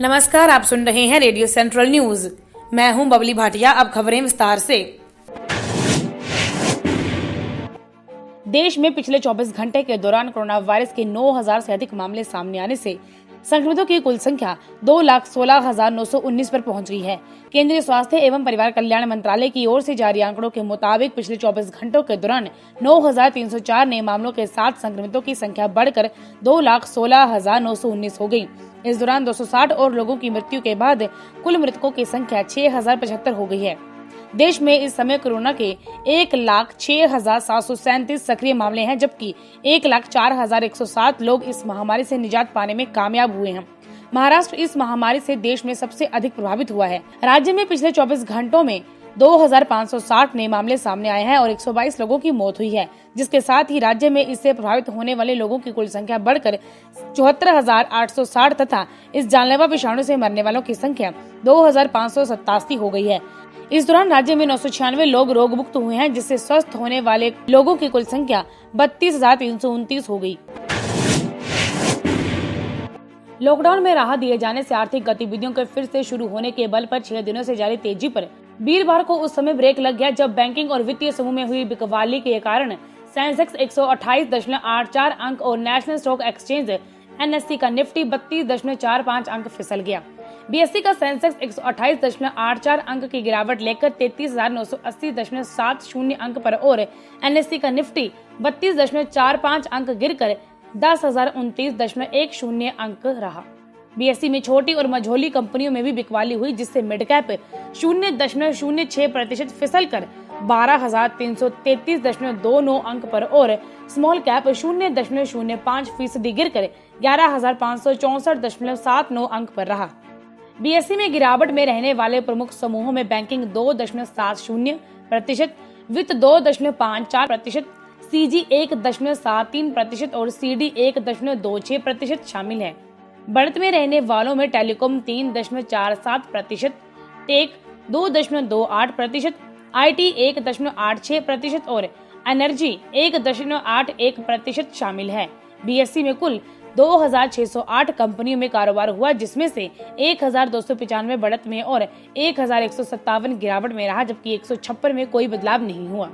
नमस्कार, आप सुन रहे हैं रेडियो सेंट्रल न्यूज। मैं हूं बबली भाटिया। अब खबरें विस्तार से। देश में पिछले 24 घंटे के दौरान कोरोना वायरस के 9,000 से अधिक मामले सामने आने से संक्रमितों की कुल संख्या 2,16,919 पर पहुंच गई है। केंद्रीय स्वास्थ्य एवं परिवार कल्याण मंत्रालय की ओर से जारी आंकड़ों के मुताबिक पिछले 24 घंटों के दौरान 9,304 नए मामलों के साथ संक्रमितों की संख्या बढ़कर 2,16,919 हो गई। इस दौरान 260 और लोगों की मृत्यु के बाद कुल मृतकों की संख्या 6,075 हो गई है। देश में इस समय कोरोना के 1,06,737 सक्रिय मामले हैं, जबकि 1,04,107 लोग इस महामारी से निजात पाने में कामयाब हुए हैं। महाराष्ट्र इस महामारी से देश में सबसे अधिक प्रभावित हुआ है। राज्य में पिछले 24 घंटों में 2,560 नए मामले सामने आए हैं और 122 लोगों की मौत हुई है, जिसके साथ ही राज्य में इससे प्रभावित होने वाले लोगों की कुल संख्या बढ़कर 74,860 तथा इस जानलेवा विषाणु से मरने वालों की संख्या 2,587 हो गई है। इस दौरान राज्य में 996 लोग रोग मुक्त हुए हैं, जिससे स्वस्थ होने वाले लोगों की कुल संख्या 32,329 हो गई। लॉकडाउन में राहत दिए जाने से आर्थिक गतिविधियों के फिर से शुरू होने के बल पर 6 दिनों से जारी तेजी पर वीरवार को उस समय ब्रेक लग गया जब बैंकिंग और वित्तीय समूह में हुई बिकवाली के कारण सेंसेक्स 128.84 अंक और नेशनल स्टॉक एक्सचेंज NSE का निफ्टी 32.45 अंक फिसल गया। BSE का सेंसेक्स 128.84 अंक की गिरावट लेकर 33,980.70 अंक पर और NSE का निफ्टी 32.45 अंक गिरकर 10,029.10 अंक रहा। BSE में छोटी और मझोली कंपनियों में भी बिकवाली हुई, जिससे मिड कैप 0.06% फिसल कर 12,333.29 अंक पर और स्मॉल कैप 0.05% गिरकर 11,564.79 अंक पर रहा। BSE में गिरावट में रहने वाले प्रमुख समूहों में बैंकिंग 2.70%, वित्त 2.54%, CG 1.73% और CD 1.26% शामिल है। बढ़त में रहने वालों में टेलीकॉम 3.47%, टेक 2.28%, IT 1.86% और एनर्जी 1.81% शामिल है। BSE में कुल 2,608 कंपनियों में कारोबार हुआ, जिसमें से 1,295 बढ़त में और 1,157 गिरावट में रहा, जबकि 156 में कोई बदलाव नहीं हुआ।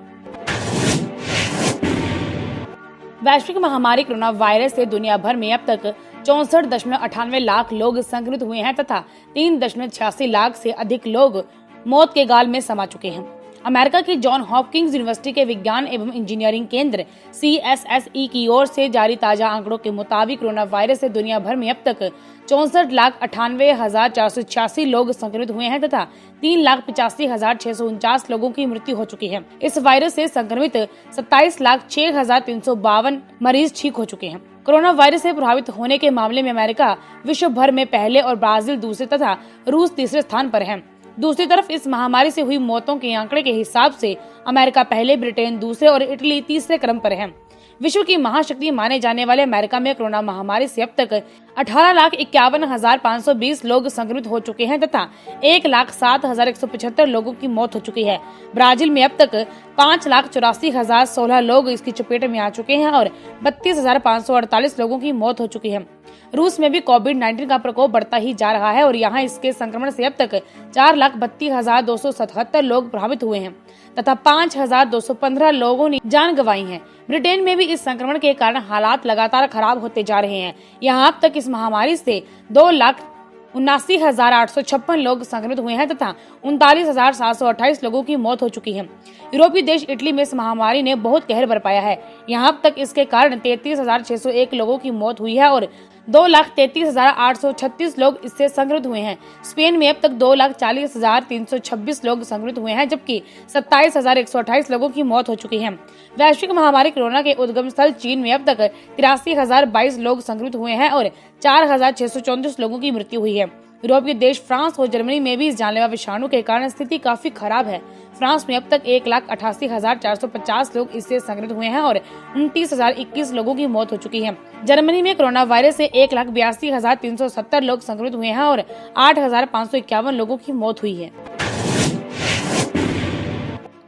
वैश्विक महामारी कोरोना वायरस से दुनिया भर में अब तक 64.98 लाख लोग संक्रमित हुए हैं तथा 3.86 लाख से अधिक लोग मौत के गाल में समा चुके हैं। अमेरिका की जॉन हॉपकिंस यूनिवर्सिटी के विज्ञान एवं इंजीनियरिंग केंद्र CSSE की ओर से जारी ताजा आंकड़ों के मुताबिक कोरोना वायरस से दुनिया भर में अब तक 64,98,486 लोग संक्रमित हुए हैं तथा 3,85,649 लोगों की मृत्यु हो चुकी है। इस वायरस से संक्रमित 27,06,352 मरीज ठीक हो चुके हैं। कोरोना वायरस से प्रभावित होने के मामले में अमेरिका विश्व भर में पहले और ब्राजील दूसरे तथा रूस तीसरे स्थान पर है। दूसरी तरफ इस महामारी से हुई मौतों के आंकड़े के हिसाब से अमेरिका पहले, ब्रिटेन दूसरे और इटली तीसरे क्रम पर है। विश्व की महाशक्ति माने जाने वाले अमेरिका में कोरोना महामारी से अब तक 18,51,520 लोग संक्रमित हो चुके हैं तथा 1,07,175 लोगों की मौत हो चुकी है। ब्राजील में अब तक 5,84,016 लोग इसकी चपेट में आ चुके हैं और 32,548 लोगों की मौत हो चुकी है। रूस में भी कोविड-19 का प्रकोप बढ़ता ही जा रहा है और यहाँ इसके संक्रमण से अब तक 4,32,277 लोग प्रभावित हुए हैं तथा 5,215 लोगों ने जान गंवाई है। ब्रिटेन में भी इस संक्रमण के कारण हालात लगातार खराब होते जा रहे हैं। यहाँ अब तक इस महामारी से 2,79,856 लोग संक्रमित हुए हैं तथा 39,728 लोगों की मौत हो चुकी है। यूरोपीय देश इटली में इस महामारी ने बहुत कहर बरपाया है। यहाँ अब तक इसके कारण 33,601 लोगों की मौत हुई है और 2,33,836 लोग इससे संक्रमित हुए हैं। स्पेन में अब तक 2,40,326 लोग संक्रमित हुए हैं, जबकि 27,128 लोगों की मौत हो चुकी है। वैश्विक महामारी कोरोना के उद्गम स्थल चीन में अब तक 83,022 लोग संक्रमित हुए हैं और 4,634 लोगों की मृत्यु हुई है। यूरोपीय देश फ्रांस और जर्मनी में भी इस जानलेवा विषाणु के कारण स्थिति काफी खराब है। फ्रांस में अब तक 1,88,450 लोग इससे संक्रमित हुए हैं और 29,021 लोगों की मौत हो चुकी है। जर्मनी में कोरोना वायरस से 1,82,370 लोग संक्रमित हुए हैं और 8,551 लोगों की मौत हुई है।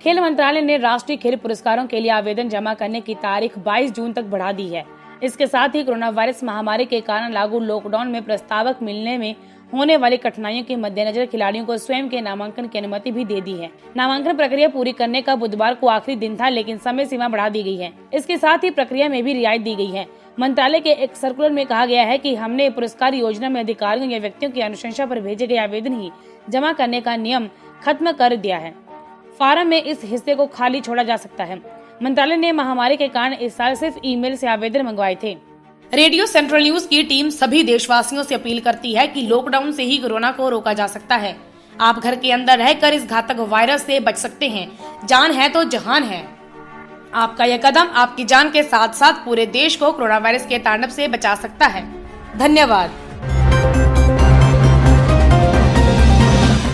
खेल मंत्रालय ने राष्ट्रीय खेल पुरस्कारों के लिए आवेदन जमा करने की तारीख 22 जून तक बढ़ा दी है। इसके साथ ही कोरोना वायरस महामारी के कारण लागू लॉकडाउन में प्रस्तावक मिलने में होने वाली कठिनाइयों के मद्देनजर खिलाड़ियों को स्वयं के नामांकन की अनुमति भी दे दी है। नामांकन प्रक्रिया पूरी करने का बुधवार को आखिरी दिन था, लेकिन समय सीमा बढ़ा दी गई है। इसके साथ ही प्रक्रिया में भी रियायत दी गई है। मंत्रालय के एक सर्कुलर में कहा गया है कि हमने पुरस्कार योजना में अधिकारियों या व्यक्तियों की अनुशंसा पर भेजे गए आवेदन ही जमा करने का नियम खत्म कर दिया है। फार्म में इस हिस्से को खाली छोड़ा जा सकता है। मंत्रालय ने महामारी के कारण इस साल सिर्फ ईमेल से आवेदन मंगवाए थे। रेडियो सेंट्रल न्यूज की टीम सभी देशवासियों से अपील करती है कि लॉकडाउन से ही कोरोना को रोका जा सकता है। आप घर के अंदर रहकर इस घातक वायरस से बच सकते हैं। जान है तो जहान है। आपका यह कदम आपकी जान के साथ साथ पूरे देश को कोरोना वायरस के तांडव से बचा सकता है। धन्यवाद।